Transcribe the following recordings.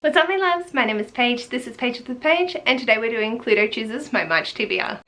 What's up my loves, my name is Paige, this is Paige with Paige, and today we're doing Cluedo Chooses my March TBR.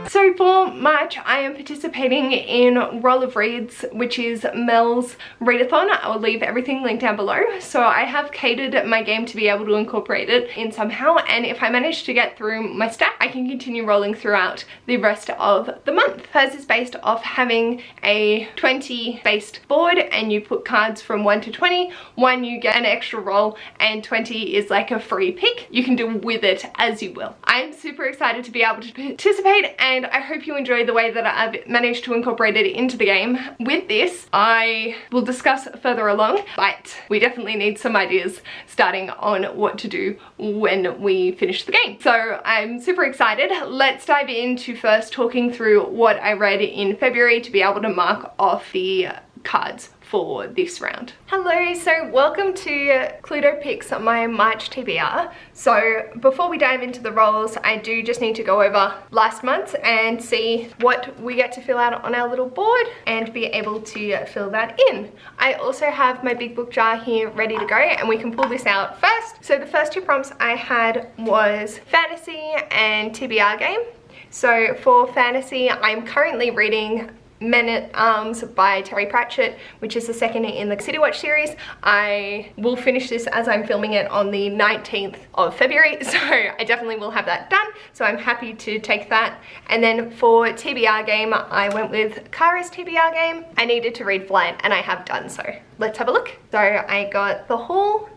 So for March, I am participating in Roll of Reads, which is Mels Readathon. I will leave everything linked down below. So I have catered my game to be able to incorporate it in somehow, and if I manage to get through my stack, I can continue rolling throughout the rest of the month. Hers is based off having a 20 based board, and you put cards from 1 to 20. 1 you get an extra roll, and 20 is like a free pick. You can do with it as you will. I'm super excited to be able to participate, and I hope you enjoy the way that I've managed to incorporate it into the game. With this, I will discuss further along, but we definitely need some ideas starting on what to do when we finish the game. So I'm super excited. Let's dive into first talking through what I read in February to be able to mark off the cards for this round. Hello, so welcome to Cluedo Picks, my March TBR. So before we dive into the rolls, I do just need to go over last month's and see what we get to fill out on our little board and be able to fill that in. I also have my big book jar here ready to go, and we can pull this out first. So the first two prompts I had was fantasy and TBR game. So for fantasy, I'm currently reading Men at Arms by Terry Pratchett, which is the second in the City Watch series. I will finish this as I'm filming it on the 19th of February, so I definitely will have that done, so I'm happy to take that. And then for TBR game, I went with Kara's TBR game. I needed to read Flight, and I have done so. Let's have a look. So I got the Hall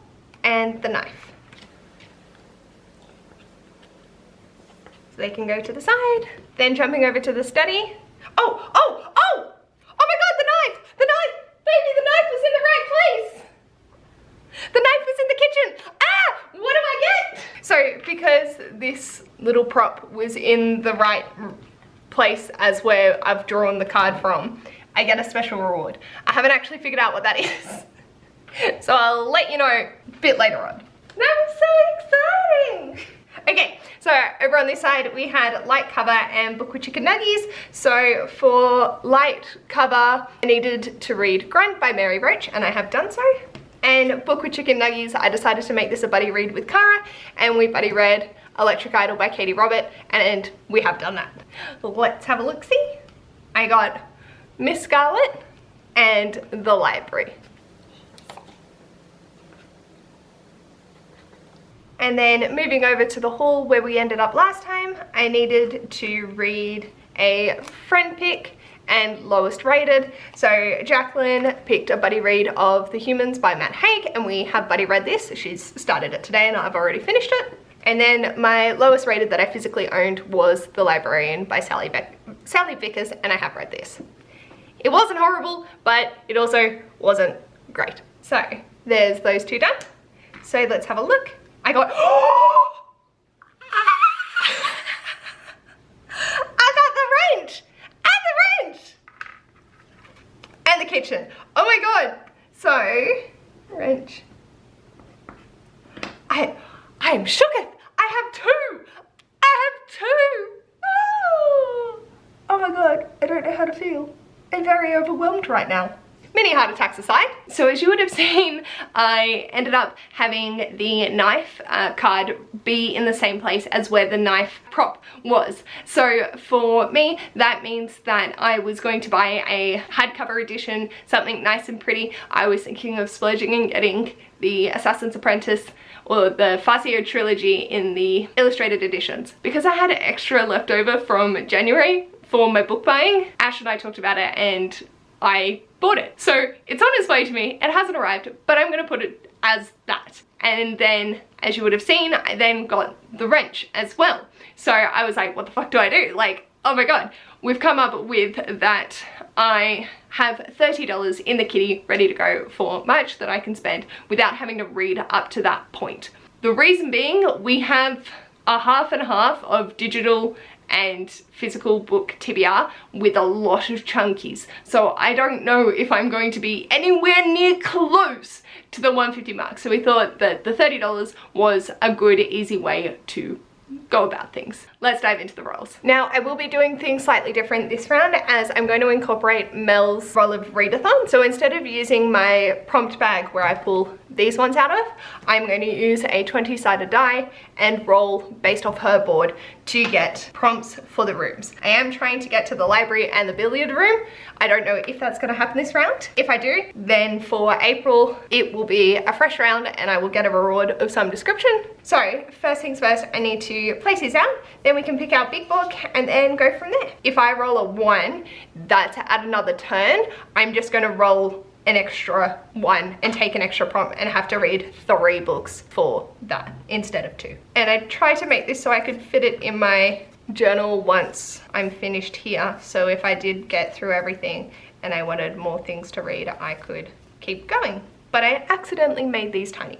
and the Knife. So they can go to the side. Then jumping over to the study. Oh my god, the knife! The knife! Baby, the knife was in the right place! The knife was in the kitchen! Ah! What do I get? So, because this little prop was in the right place as where I've drawn the card from, I get a special reward. I haven't actually figured out what that is. So I'll let you know a bit later on. That was so exciting! Okay, so over on this side we had light cover and book with chicken nuggies. So for light cover, I needed to read Grunt by Mary Roach, and I have done so. And book with chicken nuggies, I decided to make this a buddy read with Kara, and we buddy read Electric Idol by Katie Robert, and we have done that. Let's have a look-see. I got Miss Scarlet and The Library. And then moving over to the hall where we ended up last time, I needed to read a friend pick and lowest rated. So Jacqueline picked a buddy read of The Humans by Matt Haig, and we have buddy read this. She's started it today and I've already finished it. And then my lowest rated that I physically owned was The Librarian by Sally Vickers, and I have read this. It wasn't horrible, but it also wasn't great. So there's those two done. So let's have a look. I got, I got the wrench, and the wrench, and the kitchen. Oh my god. So, wrench. I am shooketh. I have two. Oh my god, I don't know how to feel. I'm very overwhelmed right now. Mini heart attacks aside. So as you would have seen, I ended up having the knife card be in the same place as where the knife prop was. So for me, that means that I was going to buy a hardcover edition, something nice and pretty. I was thinking of splurging and getting the Assassin's Apprentice or the Farcio trilogy in the illustrated editions, because I had extra left over from January for my book buying. Ash and I talked about it and I bought it. So it's on its way to me. It hasn't arrived, but I'm gonna put it as that. And then, as you would have seen, I then got the wrench as well. So I was like, what the fuck do I do? Like, oh my god. We've come up with that I have $30 in the kitty ready to go for March that I can spend without having to read up to that point. The reason being, we have a half and half of digital and physical book TBR with a lot of chunkies. So I don't know if I'm going to be anywhere near close to the 150 mark. So we thought that the $30 was a good, easy way to go about things. Let's dive into the rolls. Now, I will be doing things slightly different this round as I'm going to incorporate Mel's roll of Readathon. So instead of using my prompt bag where I pull these ones out of, I'm going to use a 20-sided die and roll based off her board to get prompts for the rooms. I am trying to get to the library and the billiard room. I don't know if that's going to happen this round. If I do, then for April, it will be a fresh round and I will get a reward of some description. So first things first, I need to place these out, then we can pick our big book and then go from there. If I roll a 1, that's at another turn, I'm just going to roll an extra 1 and take an extra prompt and have to read 3 books for that instead of 2. And I tried to make this so I could fit it in my journal once I'm finished here, so if I did get through everything and I wanted more things to read, I could keep going. But I accidentally made these tiny.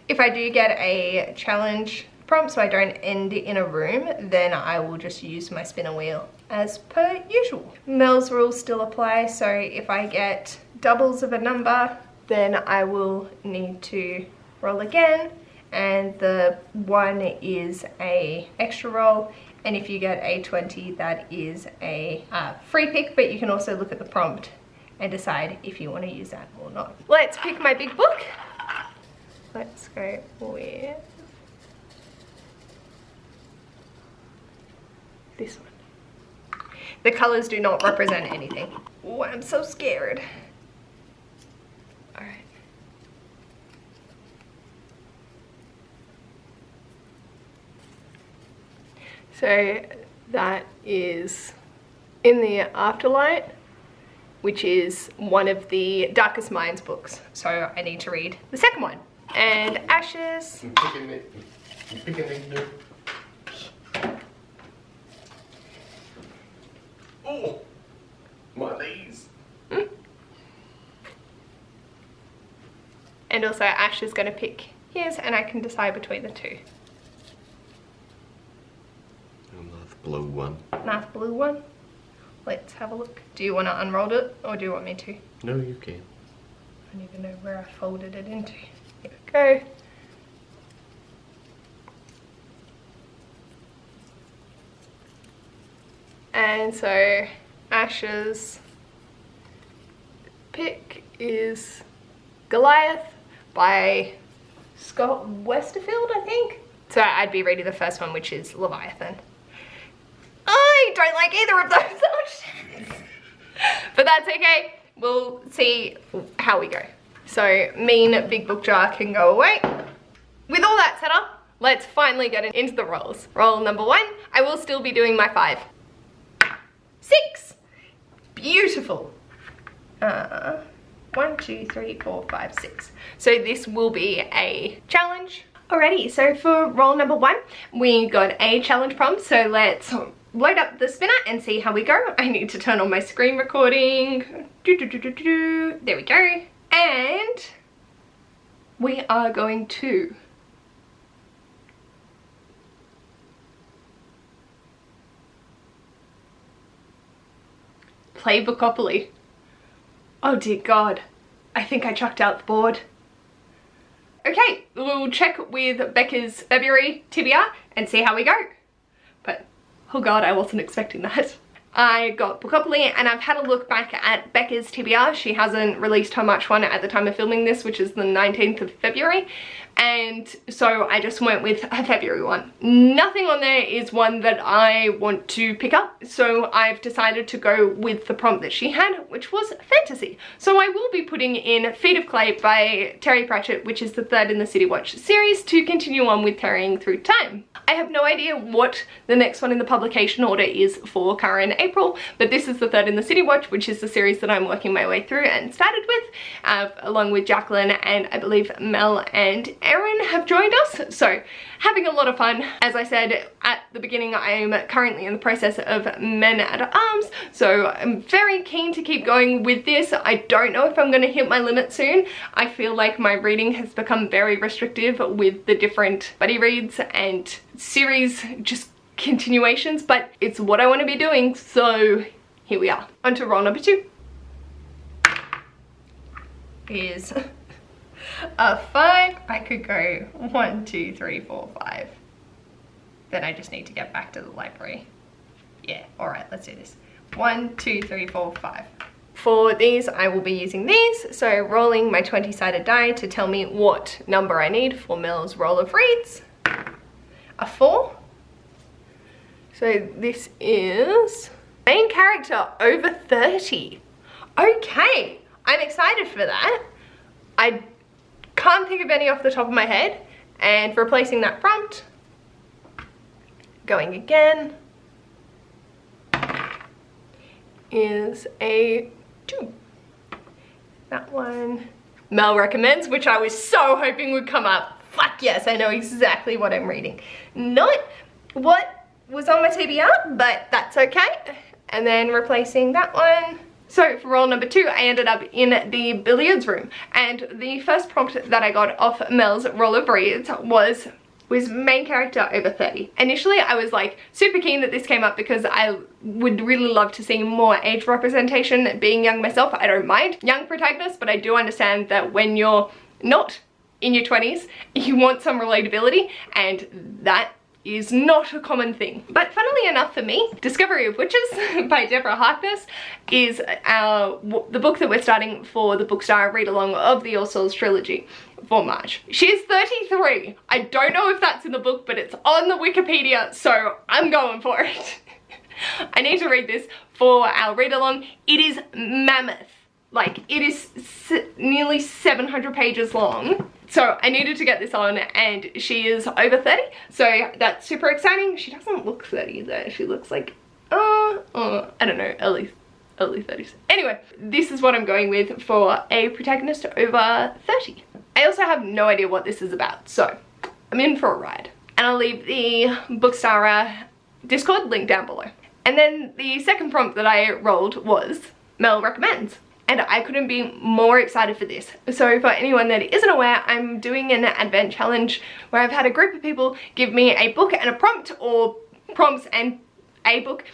If I do get a challenge prompt so I don't end in a room, then I will just use my spinner wheel as per usual. Mel's rules still apply, so if I get doubles of a number, then I will need to roll again, and the 1 is a extra roll, and if you get a 20, that is a free pick, but you can also look at the prompt and decide if you want to use that or not. Let's pick my big book. Let's go with this one. The colors do not represent anything. Oh, I'm so scared. All right. So that is In the Afterlight, which is one of the Darkest Minds books. So I need to read the second one. And Ashes. I'm picking it. I'm picking it. Oh, my knees. And also Ash is going to pick his and I can decide between the 2. Nice blue one. Nice blue one. Let's have a look. Do you want to unroll it or do you want me to? No, you can. I don't even know where I folded it into. Here we go. And so Ash's pick is Goliath by Scott Westerfield, I think. So I'd be reading the first one, which is Leviathan. I don't like either of those options. But that's okay. We'll see how we go. So mean big book jar can go away. With all that set up, let's finally get into the rolls. Roll number 1, I will still be doing my 5. 6. Beautiful. 1, 2, 3, 4, 5, 6. So this will be a challenge. Alrighty, so for roll number 1, we got a challenge prompt. So let's load up the spinner and see how we go. I need to turn on my screen recording. There we go. And we are going to play Bookopoly. Oh dear God, I think I chucked out the board. Okay, we'll check with Beckys TBR and see how we go. But, oh God, I wasn't expecting that. I got Bookopoly and I've had a look back at Beckys TBR. She hasn't released her March one at the time of filming this, which is the 19th of February. And so I just went with her February one. Nothing on there is one that I want to pick up. So I've decided to go with the prompt that she had, which was fantasy. So I will be putting in Feet of Clay by Terry Pratchett, which is the 3rd in the City Watch series, to continue on with Tarrying Through Time. I have no idea what the next one in the publication order is for Kara in April, but this is the 3rd in the City Watch, which is the series that I'm working my way through and started with, along with Jacqueline, and I believe Mel and Erin have joined us. So having a lot of fun. As I said at the beginning, I am currently in the process of Men at Arms, so I'm very keen to keep going with this. I don't know if I'm going to hit my limit soon. I feel like my reading has become very restrictive with the different buddy reads and series just continuations, but it's what I want to be doing, so here we are. On to roll number 2. is a 5. I could go 1, 2, 3, 4, 5. Then I just need to get back to the library. Yeah, alright, let's do this. 1, 2, 3, 4, 5. For these, I will be using these. So rolling my 20-sided die to tell me what number I need for Mel's roll of reads. A 4. So this is main character over 30. Okay, I'm excited for that. I can't think of any off the top of my head. And replacing that prompt, going again, is a 2. That one, Mel recommends, which I was so hoping would come up. Fuck yes, I know exactly what I'm reading. Not what was on my TBR, but that's okay. And then replacing that one. So for roll number 2, I ended up in the billiards room. And the first prompt that I got off Mel's roll of reads was main character over 30. Initially, I was like super keen that this came up because I would really love to see more age representation. Being young myself, I don't mind young protagonists, but I do understand that when you're not in your 20s, you want some relatability, and that is not a common thing. But funnily enough for me, Discovery of Witches by Deborah Harkness is the book that we're starting for the Bookstar read-along of the All Souls trilogy for March. She's 33. I don't know if that's in the book, but it's on the Wikipedia, so I'm going for it. I need to read this for our read-along. It is mammoth. Like, it is nearly 700 pages long. So I needed to get this on, and she is over 30, so that's super exciting. She doesn't look 30 though. She looks like, I don't know, early 30s. Anyway, this is what I'm going with for a protagonist over 30. I also have no idea what this is about, so I'm in for a ride. And I'll leave the Bookstar Discord link down below. And then the second prompt that I rolled was Mel recommends. And I couldn't be more excited for this. So for anyone that isn't aware, I'm doing an advent challenge where I've had a group of people give me a book and a prompt, or prompts and a book,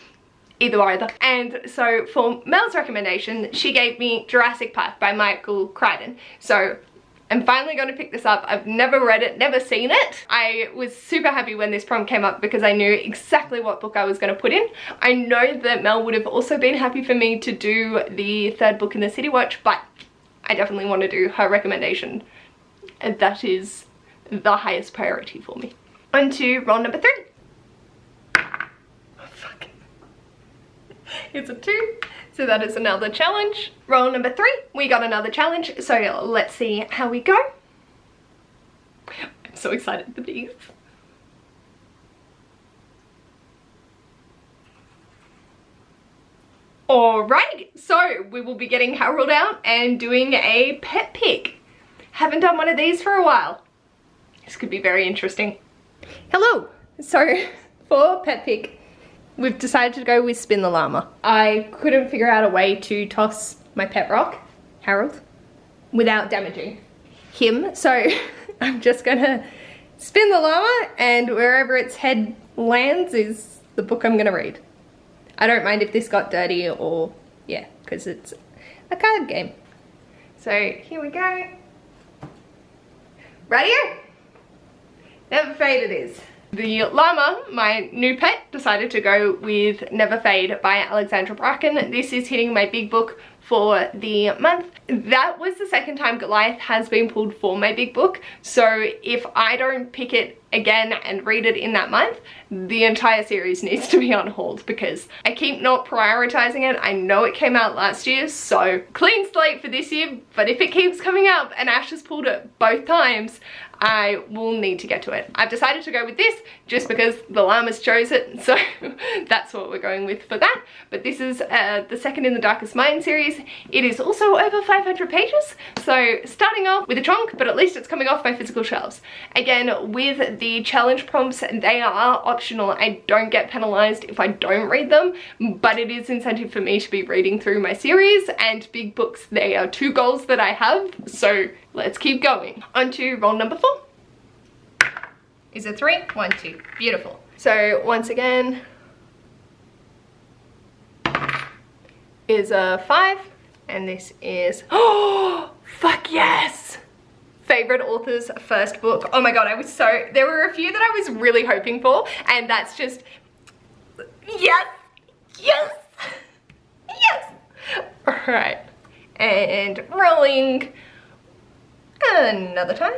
either. And so for Mel's recommendation, she gave me Jurassic Park by Michael Crichton. So I'm finally going to pick this up. I've never read it, never seen it. I was super happy when this prompt came up because I knew exactly what book I was going to put in. I know that Mel would have also been happy for me to do the third book in the City Watch, but I definitely want to do her recommendation. And that is the highest priority for me. On to roll number 3. Oh, fuck. It's a 2. So that is another challenge. Roll number 3, we got another challenge. So let's see how we go. I'm so excited for these. Alright, so we will be getting Harold out and doing a pet pick. Haven't done one of these for a while. This could be very interesting. Hello. So for pet pick, we've decided to go with Spin the Llama. I couldn't figure out a way to toss my pet rock, Harold, without damaging him. So I'm just gonna spin the llama, and wherever its head lands is the book I'm gonna read. I don't mind if this got dirty or, yeah, because it's a card game. So here we go. Radio? Never Fade it is. The llama, my new pet, decided to go with Never Fade by Alexandra Bracken. This is hitting my big book for the month. That was the second time Goliath has been pulled for my big book, so if I don't pick it again and read it in that month, the entire series needs to be on hold because I keep not prioritizing it. I know it came out last year, so clean slate for this year, but if it keeps coming up and Ash has pulled it both times, I will need to get to it. I've decided to go with this just because the llamas chose it, so that's what we're going with for that. But this is the second in the Darkest Mind series. It is also over 500 pages, so starting off with a trunk, but at least it's coming off my physical shelves. Again, with the challenge prompts, they are optional. I don't get penalized if I don't read them, but it is incentive for me to be reading through my series, and big books, they are 2 goals that I have, so let's keep going. On to roll number 4. Is a 3? 1, 2. Beautiful. So once again, is a 5, and this is, oh, fuck favorite author's first book. Oh my god, there were a few that I was really hoping for, and that's just, yes, yes, yes. All right, and rolling another time.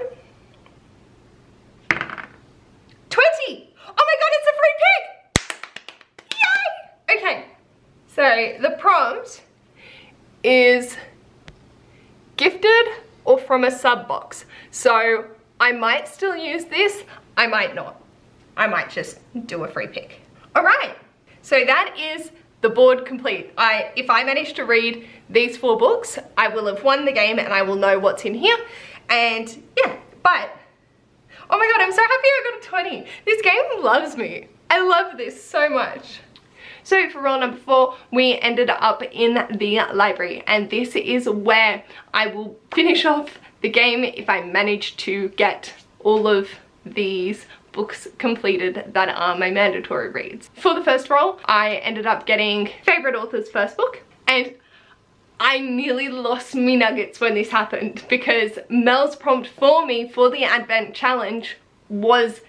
20. Oh my god, it's a free pick. Yay. Okay, so the prompt is gifted or from a sub box. So I might still use this, I might not. I might just do a free pick. All right, so that is the board complete. If I manage to read these 4 books, I will have won the game and I will know what's in here. And yeah, but oh my god, I'm so happy I got a 20. This game loves me. I love this so much. So for roll number 4, we ended up in the library, and this is where I will finish off the game if I manage to get all of these books completed that are my mandatory reads. For the first roll, I ended up getting favorite author's first book, and I nearly lost me nuggets when this happened because Mel's prompt for me for the Advent Challenge was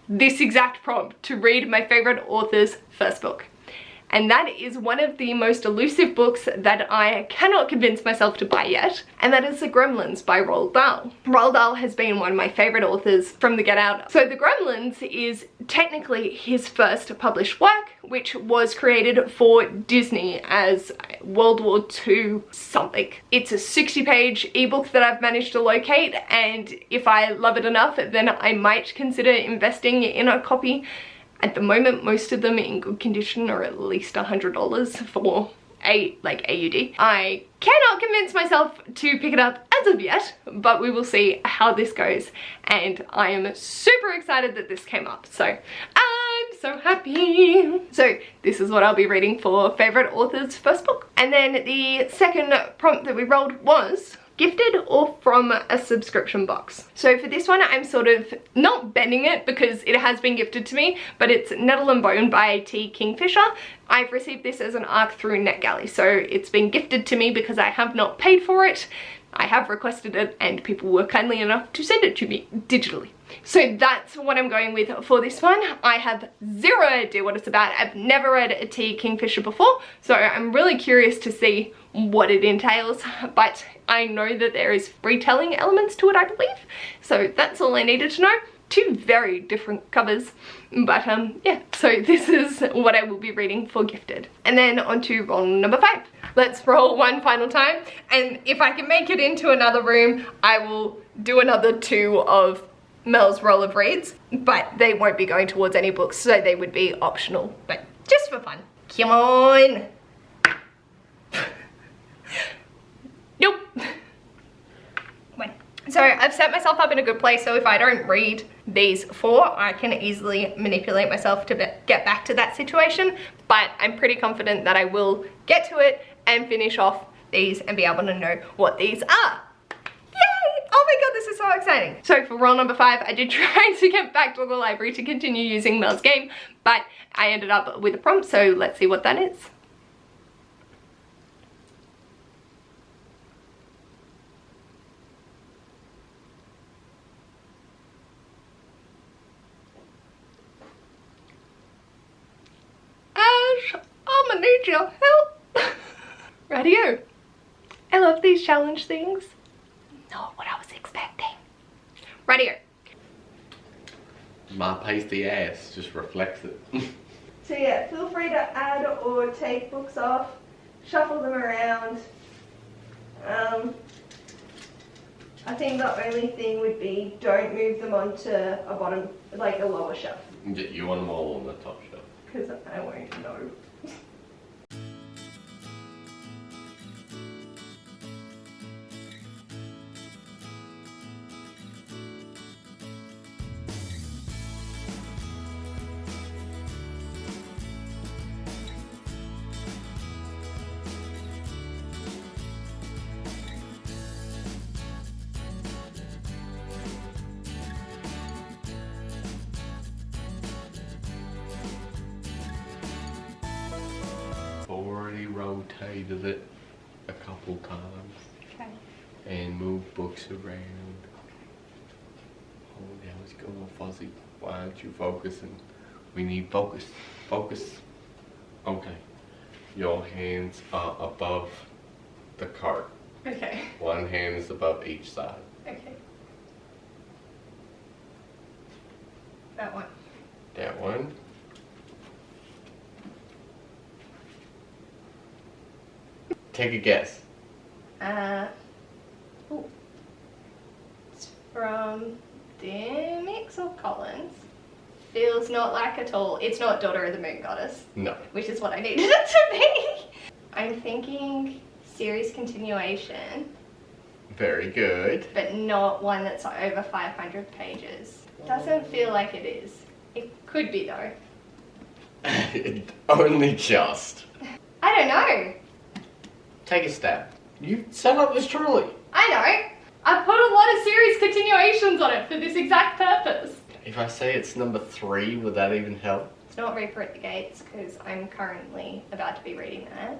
this exact prompt, to read my favorite author's first book. And that is one of the most elusive books that I cannot convince myself to buy yet, and that is The Gremlins by Roald Dahl. Roald Dahl has been one of my favorite authors from the Get Out. So The Gremlins is technically his first published work, which was created for Disney as World War II something. It's a 60-page ebook that I've managed to locate, and if I love it enough, then I might consider investing in a copy. At the moment, most of them in good condition are at least $100 for AUD. I cannot convince myself to pick it up as of yet, but we will see how this goes. And I am super excited that this came up. So I'm so happy. So this is what I'll be reading for favorite author's first book. And then the second prompt that we rolled was gifted or from a subscription box. So for this one, I'm sort of not bending it because it has been gifted to me, but it's Nettle and Bone by T. Kingfisher. I've received this as an ARC through NetGalley, so it's been gifted to me because I have not paid for it. I have requested it and people were kindly enough to send it to me digitally. So that's what I'm going with for this one. I have zero idea what it's about. I've never read a T. Kingfisher before, so I'm really curious to see what it entails, but I know that there is retelling elements to it, I believe. So that's all I needed to know. 2 very different covers, but yeah, so this is what I will be reading for gifted. And then on to roll number 5. Let's roll one final time, and if I can make it into another room, I will do another 2 of Mel's roll of reads, but they won't be going towards any books, so they would be optional, but just for fun. Come on. Nope. So I've set myself up in a good place, so if I don't read these 4, I can easily manipulate myself to get back to that situation, but I'm pretty confident that I will get to it and finish off these and be able to know what these are. Yay! Oh my god, this is so exciting. So for roll number 5, I did try to get back to the library to continue using Mel's game, but I ended up with a prompt, so let's see what that is. I'm gonna need your help. Radio. I love these challenge things. Not what I was expecting. Radio. My pasty ass just reflects it. So yeah, feel free to add or take books off, shuffle them around. I think the only thing would be don't move them onto a bottom, like a lower shelf. You want them all on the top shelf. Because I won't know. Already rotated it a couple times. Okay. And moved books around. now it's going all fuzzy. Why aren't you focusing? We need focus. Focus. Okay. Your hands are above the cart. Okay. One hand is above each side. Okay. That one. That one. Take a guess. Ooh. It's from Demix or Collins. Feels not like at all. It's not Daughter of the Moon Goddess. No. Which is what I needed it to be. I'm thinking series continuation. Very good. But not one that's over 500 pages. Doesn't feel like it is. It could be though. Only just. I don't know. Take a stab. You set up this trolley. I know. I put a lot of series continuations on it for this exact purpose. If I say it's number 3, would that even help? It's not Reaper at the Gates because I'm currently about to be reading that.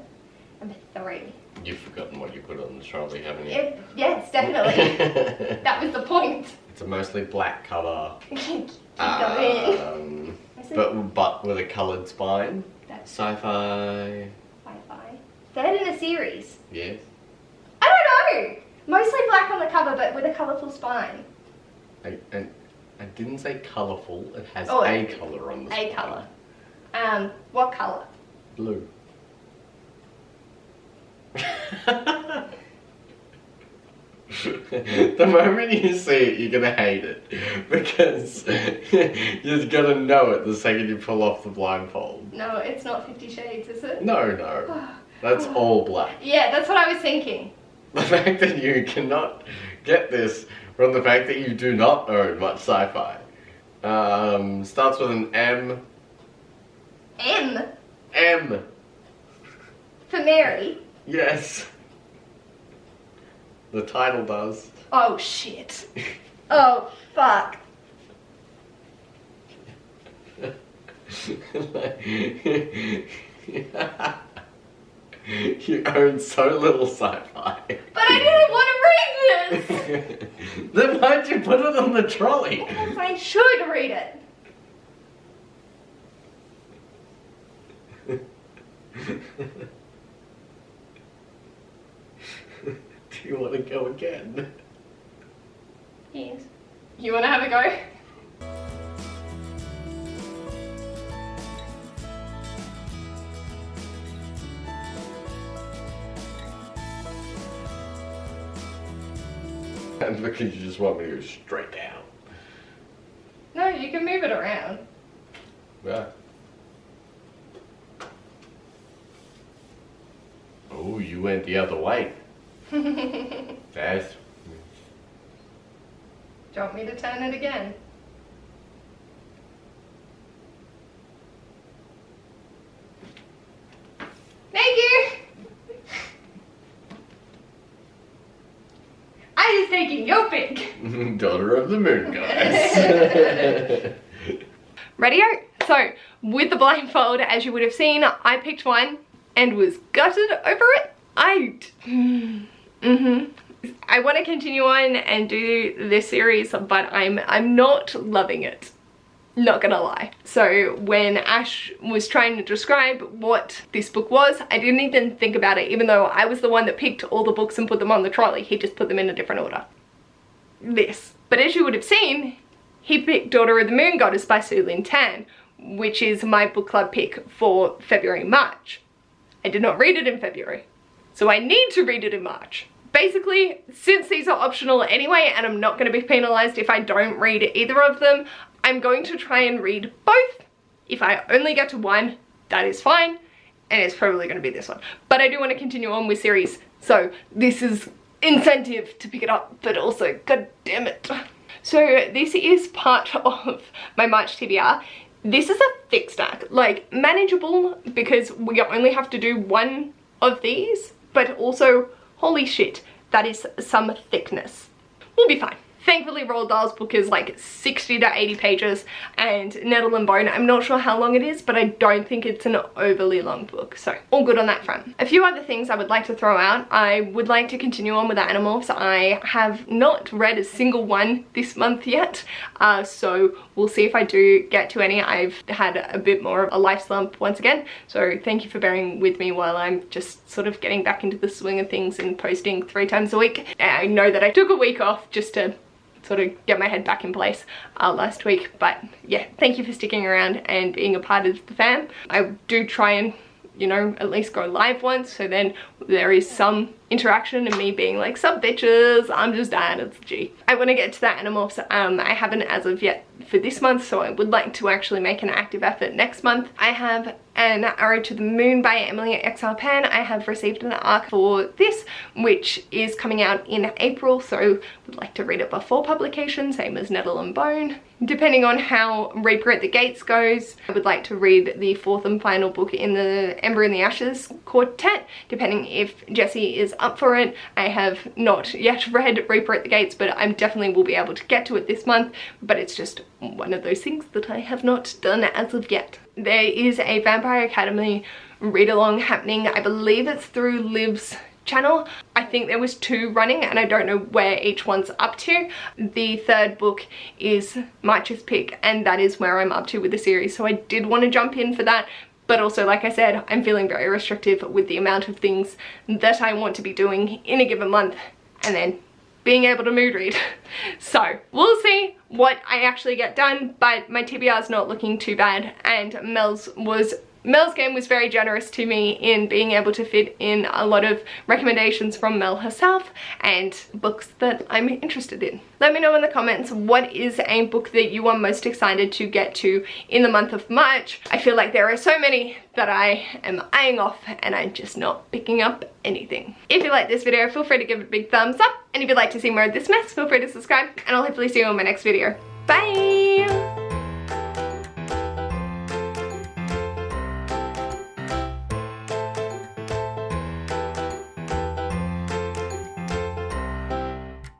Number 3. You've forgotten what you put on the trolley, haven't you? Yes, definitely. That was the point. It's a mostly black colour. Keep going. But with a coloured spine. That's Sci-fi. Sci-fi. Third in a series. Yes. I don't know. Mostly black on the cover, but with a colourful spine. I didn't say colourful. It has Oh, a colour on the spine. A colour. What colour? Blue. The moment you see it, you're gonna hate it because you're gonna know it the second you pull off the blindfold. No, it's not 50 Shades, is it? No, that's all black. Yeah, that's what I was thinking. The fact that you cannot get this from the fact that you do not own much sci-fi. Starts with an M. M? M. For Mary? Yes. The title does. Oh, shit. Oh, fuck. You own so little sci-fi. But I didn't want to read this! Then why'd you put it on the trolley? Because I should read it. Do you want to go again? Yes. You want to have a go? And because you just want me to go straight down. No, you can move it around. Yeah. Oh, you went the other way. That's... Do you want me to turn it again? Thank you! I was taking your pick. Daughter of the Moon Goddess. Radio? So, with the blindfold, as you would have seen, I picked one and was gutted over it. I want to continue on and do this series, but I'm not loving it. Not gonna lie. So when Ash was trying to describe what this book was, I didn't even think about it, even though I was the one that picked all the books and put them on the trolley. He just put them in a different order. This. But as you would have seen, he picked Daughter of the Moon Goddess by Su Lin Tan, which is my book club pick for February, March. I did not read it in February, so I need to read it in March. Basically, since these are optional anyway, and I'm not going to be penalised if I don't read either of them, I'm going to try and read both. If I only get to one, that is fine, and it's probably going to be this one. But I do want to continue on with series, so this is incentive to pick it up, but also, god damn it. So this is part of my March TBR. This is a thick stack, like manageable because we only have to do one of these, but also, holy shit, that is some thickness. We'll be fine. Thankfully Roald Dahl's book is like 60 to 80 pages, and Nettle and Bone, I'm not sure how long it is, but I don't think it's an overly long book, so all good on that front. A few other things I would like to throw out. I would like to continue on with the Animorphs. I have not read a single one this month yet, so we'll see if I do get to any. I've had a bit more of a life slump once again, so thank you for bearing with me while I'm just sort of getting back into the swing of things and posting 3 times a week. I know that I took a week off just to sort of get my head back in place last week, but yeah, thank you for sticking around and being a part of the fam. I do try and, you know, at least go live once, so then there is some interaction and me being like, sup bitches, I'm just Dan, it's G. I want to get to that Animorphs. I haven't as of yet for this month, so I would like to actually make an active effort next month. I have an Arrow to the Moon by Emily XR Pan. I have received an ARC for this, which is coming out in April, so would like to read it before publication, same as Nettle and Bone. Depending on how Reaper at the Gates goes, I would like to read the 4th and final book in the Ember in the Ashes quartet, depending if Jessie is up for it. I have not yet read Reaper at the Gates, but I definitely will be able to get to it this month, but it's just one of those things that I have not done as of yet. There is a Vampire Academy read-along happening. I believe it's through Liv's channel. I think there was 2 running and I don't know where each one's up to. The 3rd book is March's Pick, and that is where I'm up to with the series, so I did want to jump in for that. But also, like I said, I'm feeling very restrictive with the amount of things that I want to be doing in a given month, and then being able to mood read. So we'll see what I actually get done, but my TBR is not looking too bad, and Mel's game was very generous to me in being able to fit in a lot of recommendations from Mel herself and books that I'm interested in. Let me know in the comments, what is a book that you are most excited to get to in the month of March? I feel like there are so many that I am eyeing off and I'm just not picking up anything. If you like this video, feel free to give it a big thumbs up, and if you'd like to see more of this mess, feel free to subscribe, and I'll hopefully see you in my next video. Bye!